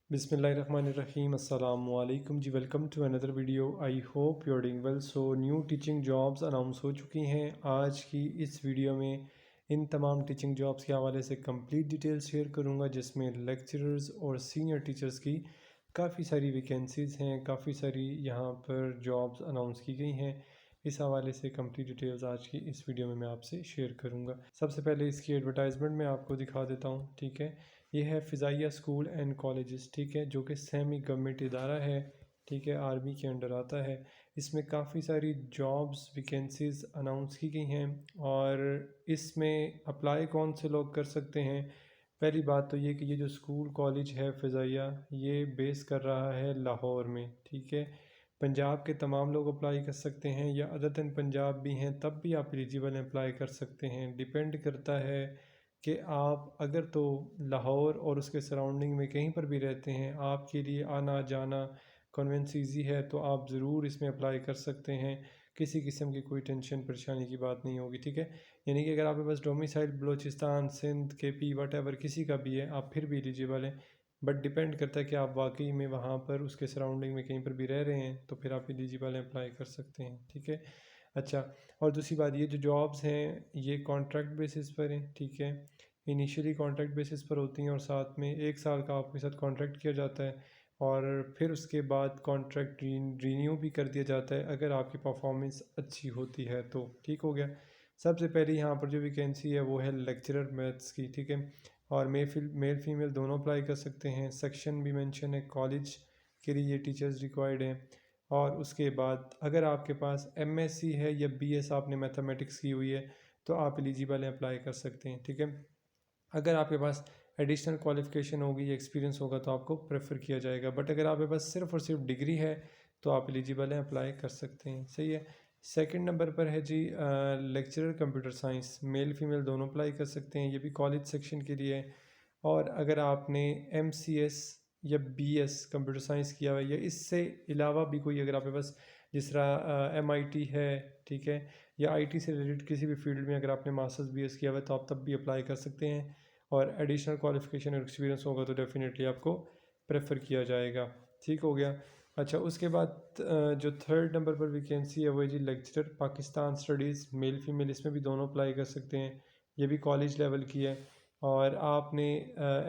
बिस्मिल्लाहिर्रहमानिर्रहीम अस्सलाम वालेकुम जी। Welcome to another video. I hope you are doing well. So new teaching jobs announce हो चुकी हैं। आज की इस वीडियो में इन तमाम टीचिंग जॉब्स के हवाले से कंप्लीट डिटेल्स शेयर करूंगा, जिसमें लेक्चरर्स और सीनियर टीचर्स की काफ़ी सारी वैकेंसीज़ हैं, काफ़ी सारी यहाँ पर जॉब्स अनाउंस की गई हैं। इस हवाले से कंप्लीट डिटेल्स आज की इस वीडियो में मैं आपसे शेयर करूँगा। सबसे पहले इसकी एडवर्टाइजमेंट मैं आपको दिखा देता हूँ, ठीक है। ये है फ़िज़ाइया स्कूल एंड कॉलेजेस, ठीक है, जो कि सेमी गवर्नमेंट इदारा है, ठीक है, आर्मी के अंडर आता है। इसमें काफ़ी सारी जॉब्स वैकेंसीज़ अनाउंस की गई हैं और इसमें अप्लाई कौन से लोग कर सकते हैं। पहली बात तो ये कि ये जो स्कूल कॉलेज है फ़िज़ाइया, ये बेस कर रहा है लाहौर में, ठीक है। पंजाब के तमाम लोग अप्लाई कर सकते हैं या अदर दैन पंजाब भी हैं तब भी आप एलिजिबल अप्लाई कर सकते हैं। डिपेंड करता है कि आप अगर तो लाहौर और उसके सराउंडिंग में कहीं पर भी रहते हैं, आपके लिए आना जाना कन्वेंस ईज़ी है, तो आप ज़रूर इसमें अप्लाई कर सकते हैं। किसी किस्म की कोई टेंशन परेशानी की बात नहीं होगी, ठीक है। यानी कि अगर आपके पास डोमिसाइल बलूचिस्तान, सिंध, केपी वट किसी का भी है, आप फिर भी एलिजिबल हैं। बट डिपेंड करता है कि आप वाकई में वहाँ पर उसके सराउंडिंग में कहीं पर भी रह रहे हैं, तो फिर आप एलिजिबल अप्लाई कर सकते हैं, ठीक है। अच्छा, और दूसरी बात, ये जो जॉब्स हैं ये कॉन्ट्रैक्ट बेसिस पर हैं, ठीक है। इनिशियली कॉन्ट्रैक्ट बेसिस पर होती हैं और साथ में 1 साल का आपके साथ कॉन्ट्रैक्ट किया जाता है और फिर उसके बाद कॉन्ट्रैक्ट रीन्यू भी कर दिया जाता है अगर आपकी परफॉर्मेंस अच्छी होती है तो। ठीक हो गया। सबसे पहले यहाँ पर जो वैकेंसी है वो है लेक्चरर मैथ्स की, ठीक है। और मेल फीमेल दोनों अप्लाई कर सकते हैं। सेक्शन भी मेंशन है, कॉलेज के लिए टीचर्स रिक्वायर्ड हैं। और उसके बाद अगर आपके पास एमएससी है या बीएस आपने मैथमेटिक्स की हुई है तो आप एलिजिबल हैं, अप्लाई कर सकते हैं, ठीक है। अगर आपके पास एडिशनल क्वालिफ़िकेशन होगी या एक्सपीरियंस होगा तो आपको प्रेफर किया जाएगा। बट अगर आपके पास सिर्फ़ और सिर्फ डिग्री है तो आप एलिजिबल हैं, अप्लाई कर सकते हैं, सही है। सेकंड नंबर पर है जी lecturer computer science, male female दोनों अप्लाई कर सकते हैं, ये भी कॉलेज सेक्शन के लिए है। और अगर आपने एमसीएस या बीएस कंप्यूटर साइंस किया हुआ है या इससे अलावा भी कोई अगर आपके पास जिस तरह एमआईटी है, ठीक है, या आईटी से रिलेटेड किसी भी फील्ड में अगर आपने मास्टर्स बीएस किया हुआ है तो आप तब भी अप्लाई कर सकते हैं। और एडिशनल क्वालिफ़िकेशन और एक्सपीरियंस होगा तो डेफिनेटली आपको प्रेफर किया जाएगा। ठीक हो गया। अच्छा, उसके बाद जो थर्ड नंबर पर वैकेंसी है वो है जी lecturer Pakistan studies, male female इसमें भी दोनों अप्लाई कर सकते हैं। ये भी कॉलेज लेवल की है और आपने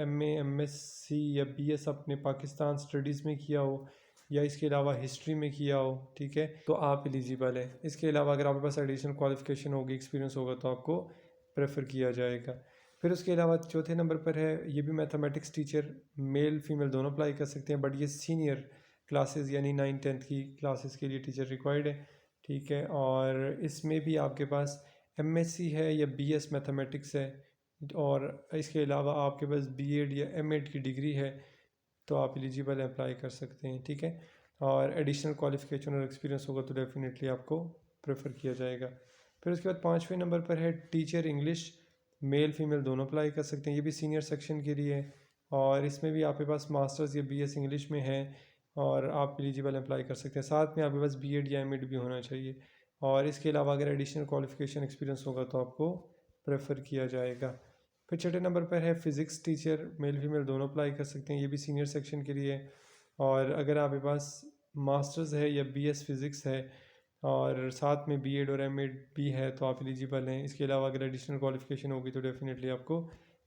एमए, एमएससी या बीएस अपने पाकिस्तान स्टडीज़ में किया हो या इसके अलावा हिस्ट्री में किया हो, ठीक है, तो आप एलिजिबल है। इसके अलावा अगर आपके पास एडिशनल क्वालिफ़िकेशन होगी, एक्सपीरियंस होगा तो आपको प्रेफर किया जाएगा। फिर उसके अलावा चौथे नंबर पर है, ये भी मैथमेटिक्स टीचर, मेल फीमेल दोनों अप्लाई कर सकते हैं, बट ये सीनियर क्लासेस यानी 9th-10th की क्लासेस के लिए टीचर रिक्वायर्ड है, ठीक है। और इसमें भी आपके पास एमएससी है या बीएस मैथमेटिक्स है और इसके अलावा आपके पास बीएड या एमएड की डिग्री है तो आप एलिजिबल अप्लाई कर सकते हैं, ठीक है। और एडिशनल क्वालिफ़िकेशन और एक्सपीरियंस होगा तो डेफिनेटली आपको प्रेफर किया जाएगा। फिर उसके बाद पाँचवें नंबर पर है टीचर इंग्लिश, मेल फीमेल दोनों अप्लाई कर सकते हैं, ये भी सीनियर सेक्शन के लिए है और इसमें भी आपके पास मास्टर्स या बीएस इंग्लिश में है और आप एलिजिबल अप्लाई कर सकते हैं। साथ में आपके पास बीएड या एमएड भी होना चाहिए और इसके अलावा अगर एडिशनल क्वालिफ़िकेशन एक्सपीरियंस होगा तो आपको प्रेफर किया जाएगा। फिर छठे नंबर पर है फ़िज़िक्स टीचर, मेल फीमेल दोनों अप्लाई कर सकते हैं, ये भी सीनियर सेक्शन के लिए है और अगर आपके पास मास्टर्स है या बीएस फ़िज़िक्स है और साथ में बीएड और एमएड भी है तो आप एलिजिबल हैं। इसके अलावा अगर एडिशनल क्वालिफ़िकेशन होगी तो डेफिनेटली आपको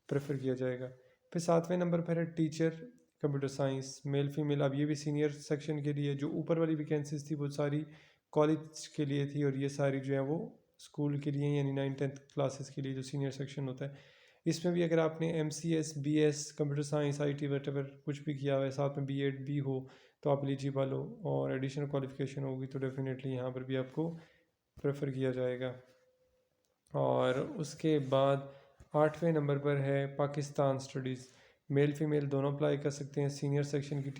प्रेफर किया जाएगा। फिर सातवें नंबर पर है teacher computer science, male female, अब ये भी सीनियर सेक्शन के लिए। जो ऊपर वाली वैकेंसीज थी वो सारी कॉलेज के लिए थी और ये सारी जो है वो स्कूल के लिए यानी 9th-10th क्लासेस के लिए जो सीनियर सेक्शन होता है। इसमें भी अगर आपने MCS, BS, computer science, IT whatever कुछ भी किया हुआ है, साथ में बीएड भी हो तो आप एलिजिबल हो और एडिशनल क्वालिफ़िकेशन होगी तो डेफिनेटली यहाँ पर भी आपको प्रेफर किया जाएगा। और उसके बाद आठवें नंबर पर है पाकिस्तान स्टडीज़, मेल फीमेल दोनों अप्लाई कर सकते हैं, सीनियर सेक्शन की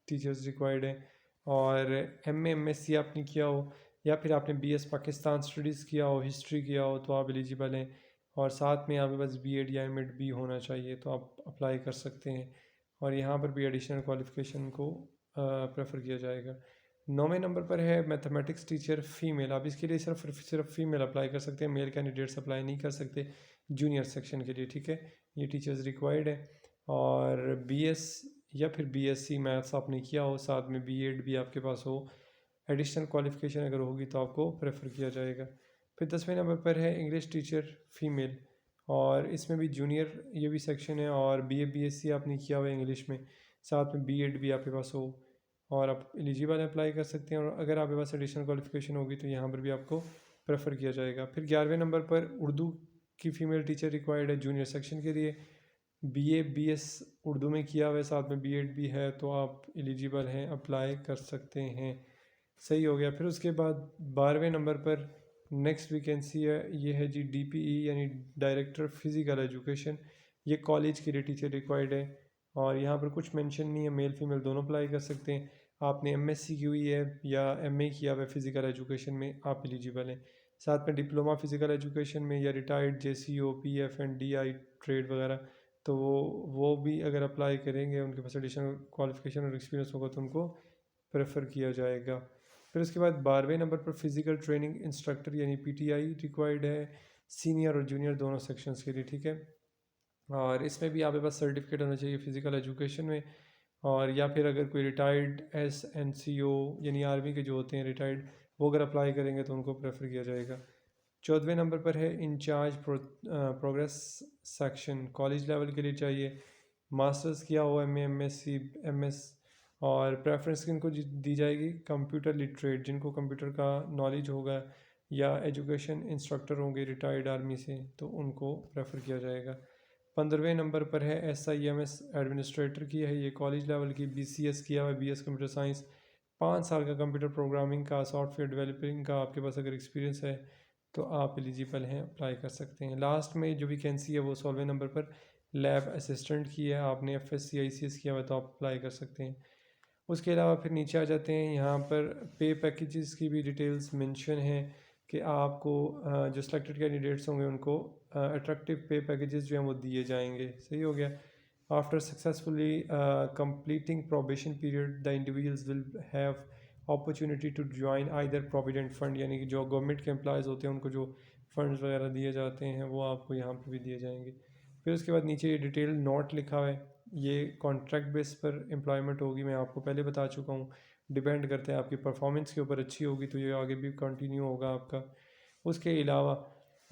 टीचर्स रिक्वायर्ड हैं और एमएससी आपने किया हो या फिर आपने बीएस पाकिस्तान स्टडीज़ किया हो, हिस्ट्री किया हो तो आप एलिजिबल हैं और साथ में आपके पास बीएड या एमएड भी होना चाहिए तो आप अप्लाई कर सकते हैं और यहाँ पर भी एडिशनल क्वालिफ़िकेशन को प्रेफर किया जाएगा। 9वें नंबर पर है मैथमेटिक्स टीचर फीमेल, आप इसके लिए सिर्फ फीमेल अप्लाई कर सकते हैं, मेल कैंडिडेट्स अप्लाई नहीं कर सकते जूनियर सेक्शन के लिए, ठीक है। ये टीचर्स रिक्वायर्ड है और बीएस या फिर बीएससी मैथ्स आपने किया हो, साथ में बीएड भी आपके पास हो, एडिशनल क्वालिफ़िकेशन अगर होगी तो आपको प्रेफर किया जाएगा। फिर 10वें नंबर पर है इंग्लिश टीचर फ़ीमेल, और इसमें भी जूनियर ये भी सेक्शन है, और बीए बीएससी आपने किया हुआ है इंग्लिश में, साथ में बीएड भी आपके पास हो और आप एलिजिबल अप्लाई कर सकते हैं। और अगर आपके पास एडिशनल क्वालिफ़िकेशन होगी तो यहाँ पर भी आपको प्रेफर किया जाएगा। फिर 11वें नंबर पर उर्दू की फ़ीमेल टीचर रिक्वायर्ड है जूनियर सेक्शन के लिए, बीए बीएस उर्दू में किया हुआ है, साथ में बीएड भी है, तो आप एलिजिबल हैं, अप्लाई कर सकते हैं। सही हो गया। फिर उसके बाद 12वें नंबर पर नेक्स्ट वैकेंसी है, ये है जी डीपीई यानी डायरेक्टर फ़िज़िकल एजुकेशन। ये कॉलेज के लिए टीचर रिक्वायर्ड है, और यहाँ पर कुछ मेंशन नहीं है, मेल फीमेल दोनों अप्लाई कर सकते हैं। आपने एमएससी की हुई है या एमए किया हुआ है फ़िज़िकल एजुकेशन में, आप एलिजिबल हैं। साथ में डिप्लोमा फ़िज़िकल एजुकेशन में या retired JCO PF and DI trade वगैरह, तो वो भी अगर अप्लाई करेंगे, उनके पास एडिशनल क्वालिफ़िकेशन और एक्सपीरियंस होगा तो उनको प्रेफर किया जाएगा। फिर उसके बाद 12वें नंबर पर फिज़िकल ट्रेनिंग इंस्ट्रक्टर यानी पीटीआई रिक्वायर्ड है, सीनियर और जूनियर दोनों सेक्शंस के लिए, ठीक है। और इसमें भी आपके पास सर्टिफिकेट होना चाहिए फ़िज़िकल एजुकेशन में, और या फिर अगर कोई रिटायर्ड एसएनसीओ यानी आर्मी के जो होते हैं रिटायर्ड, वो अगर अप्लाई करेंगे तो उनको प्रेफर किया जाएगा। 14वें नंबर पर है incharge progress section, college level के लिए चाहिए, मास्टर्स किया हो, एमए एमएससी एमएस, और प्रेफरेंस किनको दी जाएगी, कंप्यूटर लिटरेट जिनको कंप्यूटर का नॉलेज होगा, या एजुकेशन इंस्ट्रक्टर होंगे रिटायर्ड आर्मी से, तो उनको प्रेफर किया जाएगा। 15वें नंबर पर है एसआईएमएस एडमिनिस्ट्रेटर की है, ये कॉलेज लेवल की, बीसीएस किया हुआ है, बीएस कंप्यूटर साइंस, 5 साल का कंप्यूटर प्रोग्रामिंग का, सॉफ्टवेयर डेवलपिंग का आपके पास अगर एक्सपीरियंस है तो आप एलिजिबल हैं, अप्लाई कर सकते हैं। लास्ट में जो वैकेंसी है वो 16वें नंबर पर लैब असिस्टेंट की है, आपने एफएससी आईसीएस किया हुआ तो आप अप्लाई कर सकते हैं। उसके अलावा फिर नीचे आ जाते हैं, यहाँ पर पे पैकेजेस की भी डिटेल्स मेंशन है कि आपको जो सिलेक्टेड कैंडिडेट्स होंगे उनको अट्रैक्टिव पे पैकेजेस जो हैं वो दिए जाएंगे। सही हो गया। After successfully completing probation period the individuals will have opportunity to join either provident fund, यानी कि जो गवर्नमेंट के एम्प्लॉयज़ होते हैं उनको जो फंड्स वगैरह दिए जाते हैं वो आपको यहाँ पर भी दिए जाएंगे। फिर उसके बाद नीचे ये डिटेल नोट लिखा हुआ है, ये कॉन्ट्रैक्ट बेस पर एम्प्लॉयमेंट होगी, मैं आपको पहले बता चुका हूँ। डिपेंड करता है आपकी परफॉर्मेंस के ऊपर, अच्छी होगी तो ये आगे भी कंटिन्यू होगा आपका। उसके अलावा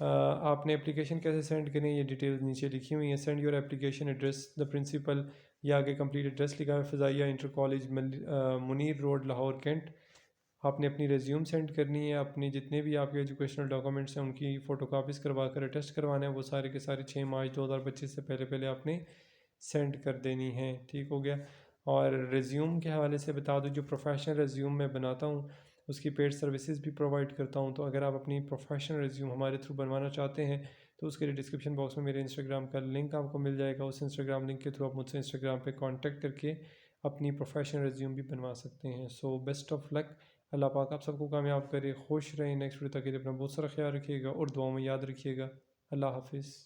आपने एप्लीकेशन कैसे सेंड करें, ये डिटेल्स नीचे लिखी हुई है। Send your application address the principal, या आगे कंप्लीट एड्रेस लिखा है, Fazaia inter college Munir road Lahore cantt. आपने अपनी रिज्यूम सेंड करनी है, अपनी जितने भी आपके एजुकेशनल डॉक्यूमेंट्स हैं उनकी फ़ोटोकॉपीज़ करवा कर अटेस्ट करवाना है, वो सारे के सारे 6 मार्च 2025 से पहले पहले आपने सेंड कर देनी है। ठीक हो गया। और रिज्यूम के हवाले से बता दूं, जो प्रोफेशनल रिज्यूम मैं बनाता हूँ उसकी पेड सर्विसेज भी प्रोवाइड करता हूँ, तो अगर आप अपनी प्रोफेशनल रिज्यूम हमारे थ्रू बनवाना चाहते हैं तो उसके लिए डिस्क्रिप्शन बॉक्स में मेरे इंस्टाग्राम का लिंक आपको मिल जाएगा। उस इंस्टाग्राम लिंक के थ्रू आप मुझसे इंस्टाग्राम पे कांटेक्ट करके अपनी प्रोफेशनल रिज्यूम भी बनवा सकते हैं। So best of luck. Allah पाक आप सबको कामयाब करे, खुश रहें। नेक्स्ट वीडियो तक के लिए अपना बहुत सारा ख्याल रखिएगा और दुआओं में याद रखिएगा। अल्लाह हाफिज़।